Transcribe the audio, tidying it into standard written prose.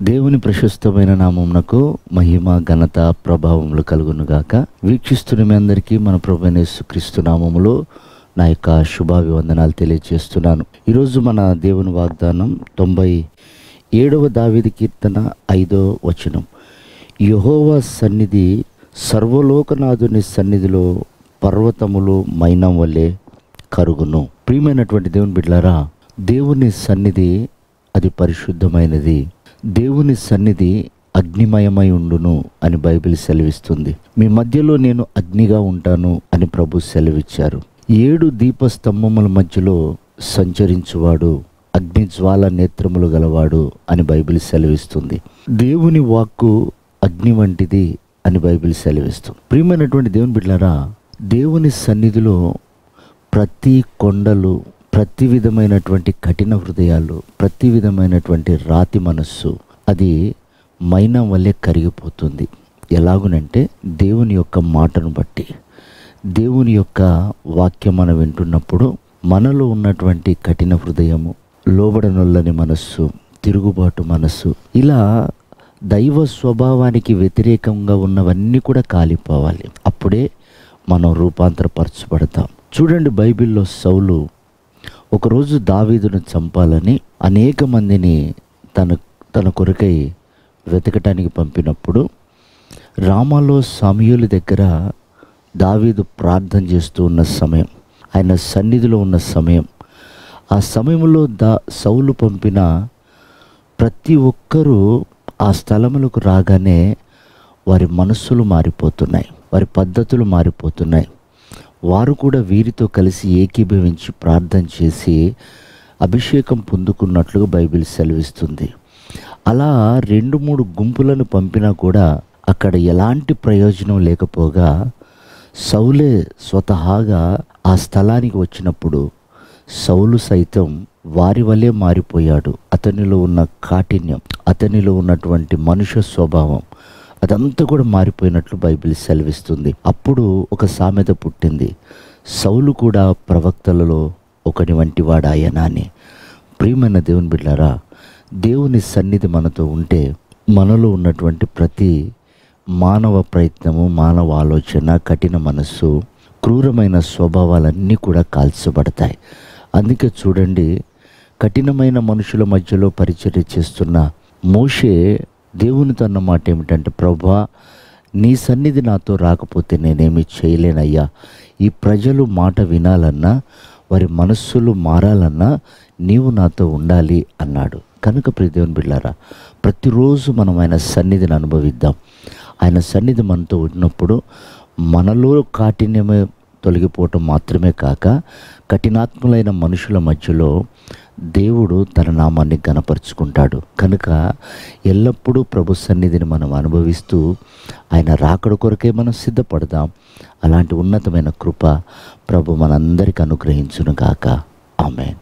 దేవుని ప్రశస్తమైన నామమునకు మహిమ ఘనత ప్రభావములు కలుగునుగాక. వీక్షిస్తున్న మీ అందరికీ మన ప్రభువైన యేసుక్రీస్తు నామములో నా యొక్క శుభాభివందనాలు తెలియజేస్తున్నాను. ఈరోజు మన దేవుని వాగ్దానం 97వ దావీదు కీర్తన 5వ వచనం. యెహోవా సన్నిధి సర్వలోకనాథుని సన్నిధిలో పర్వతములు మైనం వలె కరుగును. ప్రియమైనటువంటి దేవుని బిడ్డలారా, దేవుని సన్నిధి అది పరిశుద్ధమైనది. దేవుని సన్నిధి అగ్నిమయమై ఉండును అని బైబిల్ సెలవిస్తుంది. మీ మధ్యలో నేను అగ్నిగా ఉంటాను అని ప్రభు సెలవిచ్చారు. 7 దీపస్తంభముల మధ్యలో సంచరించువాడు అగ్ని జ్వాల నేత్రములు గలవాడు అని బైబిల్ సెలవిస్తుంది. దేవుని వాక్కు అగ్ని వంటిది అని బైబిల్ సెలవిస్తుంది. ప్రియమైనటువంటి దేవుని బిడ్డలారా, దేవుని సన్నిధిలో ప్రతి కొండలు, ప్రతి విధమైనటువంటి కఠిన హృదయాలు, ప్రతి విధమైనటువంటి రాతి మనస్సు అది మైనం వల్లే కరిగిపోతుంది. ఎలాగునంటే దేవుని యొక్క మాటను బట్టి, దేవుని యొక్క వాక్యం మనం వింటున్నప్పుడు మనలో ఉన్నటువంటి కఠిన హృదయము, లోబడనొల్లని మనస్సు, తిరుగుబాటు మనస్సు, ఇలా దైవ స్వభావానికి వ్యతిరేకంగా ఉన్నవన్నీ కూడా కాలిపోవాలి. అప్పుడే మనం రూపాంతరపరచబడతాం. చూడండి, బైబిల్లో సౌలు ఒకరోజు దావీదును చంపాలని అనేక మందిని తన కొరకై వెతకటానికి పంపినప్పుడు రామాలో సమూయేలు దగ్గర దావీదు ప్రార్థన చేస్తూ ఉన్న సమయం, ఆయన సన్నిధిలో ఉన్న సమయం, ఆ సమయంలో సౌలు పంపిన ప్రతి ఒక్కరూ ఆ స్థలములకు రాగానే వారి మనస్సులు మారిపోతున్నాయి, వారి పద్ధతులు మారిపోతున్నాయి. వారు కూడా వీరితో కలిసి ఏకీభవించి ప్రార్థన చేసి అభిషేకం పొందుకున్నట్లుగా బైబిల్ సెలవిస్తుంది. అలా 2-3 గుంపులను పంపినా కూడా అక్కడ ఎలాంటి ప్రయోజనం లేకపోగా సౌలే స్వతహాగా ఆ స్థలానికి వచ్చినప్పుడు సౌలు సైతం వారి వలె మారిపోయాడు. అతనిలో ఉన్న కాఠిన్యం, అతనిలో ఉన్నటువంటి మనుష్య స్వభావం అదంతా కూడా మారిపోయినట్లు బైబిల్ సెలవిస్తుంది. అప్పుడు ఒక సామెత పుట్టింది, సౌలు కూడా ప్రవక్తలలో ఒకని వంటి వాడాయనా అని. ప్రియమైన దేవుని బిడ్డలారా, దేవుని సన్నిధి మనతో ఉంటే మనలో ఉన్నటువంటి ప్రతి మానవ ప్రయత్నము, మానవ ఆలోచన, కఠిన మనస్సు, క్రూరమైన స్వభావాలన్నీ కూడా కాల్చబడతాయి. అందుకే చూడండి, కఠినమైన మనుషుల మధ్యలో పరిచర్య చేస్తున్న మోషే దేవునితో అన్న మాట ఏమిటంటే, ప్రభువా, నీ సన్నిధి నాతో రాకపోతే నేనేమి చేయలేనయ్యా. ఈ ప్రజలు మాట వినాలన్నా, వారి మనస్సులు మారాలన్నా నీవు నాతో ఉండాలి అన్నాడు. కనుక ప్రియ దేవుని బిడ్డలారా, ప్రతిరోజు మనం ఆయన సన్నిధిని అనుభవిద్దాం. ఆయన సన్నిధి మనతో ఉన్నప్పుడు మనలో కాఠిన్యమే తొలగిపోవటం మాత్రమే కాక, కఠినాత్ములైన మనుషుల మధ్యలో దేవుడు తన నామాన్ని ఘనపరుచుకుంటాడు. కనుక ఎల్లప్పుడూ ప్రభు సన్నిధిని మనం అనుభవిస్తూ ఆయన రాకడ కొరకే మనం సిద్ధపడదాం. అలాంటి ఉన్నతమైన కృప ప్రభు మనందరికీ అనుగ్రహించును గాక. ఆమేన్.